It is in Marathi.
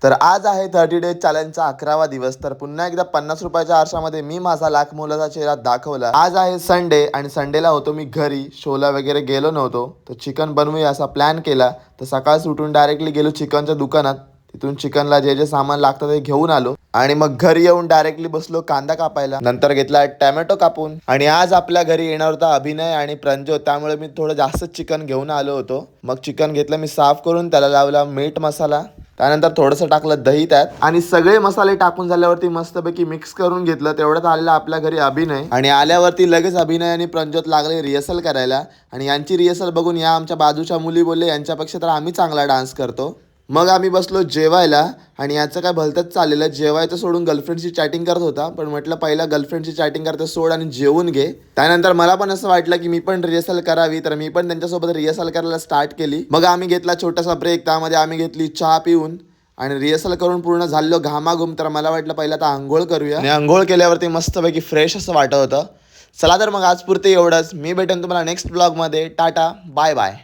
तर आज आहे 30 डेज चॅलेंजचा 11वा दिवस. तर पुन्हा एकदा 50 रुपयाच्या आरशामध्ये मी माझा लाख मोलाचा चेहरा दाखवला. आज आहे संडे आणि संडेला होतो मी घरी, शोला वगैरे गेलो नव्हतो. तर चिकन बनवूया असा प्लॅन केला. तर सकाळच उठून डायरेक्टली गेलो चिकनच्या दुकानात. तिथून चिकनला जे जे सामान लागतं ते घेऊन आलो आणि मग घरी येऊन डायरेक्टली बसलो कांदा कापायला. नंतर घेतला टॅमॅटो कापून. आणि आज आपल्या घरी येणार होता अभिनय आणि प्रंजोत, त्यामुळे मी थोडं जास्तच चिकन घेऊन आलो होतो. मग चिकन घेतलं मी साफ करून, त्याला लावला मीठ मसाला, त्यानंतर थोडंसं टाकलं दही त्यात आणि सगळे मसाले टाकून झाल्यावरती मस्तपैकी मिक्स करून घेतलं. तेवढ्यात आलेला आपल्या घरी अभिनय आणि आल्यावरती लगेच अभिनय आणि प्रंजोत लागले रिहर्सल करायला. आणि यांची रिहर्सल बघून या आमच्या बाजूच्या मुली बोलले यांच्यापेक्षा तर आम्ही चांगला डान्स करतो. मग आम्ही बसलो जेवायला आणि याचं काय भलतंच चाललेलं, जेवायचं सोडून गर्लफ्रेंडची चॅटिंग करत होता. पण म्हटलं पहिला गर्लफ्रेंडची चॅटिंग करते सोड आणि जेवून घे. त्यानंतर मला पण असं वाटलं की मी पण रिहर्सल करावी, तर मी पण त्यांच्यासोबत रिहर्सल करायला स्टार्ट केली. मग आम्ही घेतला छोटासा ब्रेक, त्यामध्ये आम्ही घेतली चहा पिऊन आणि रिहर्सल करून पूर्ण झालो घामाघूम. तर मला वाटलं पहिला आता आंघोळ करूया आणि आंघोळ केल्यावरती मस्तपैकी फ्रेश असं वाटत होतं. चला तर मग आज पुरते एवढंच. मी भेटेन तुम्हाला नेक्स्ट ब्लॉगमध्ये. Tata bye bye.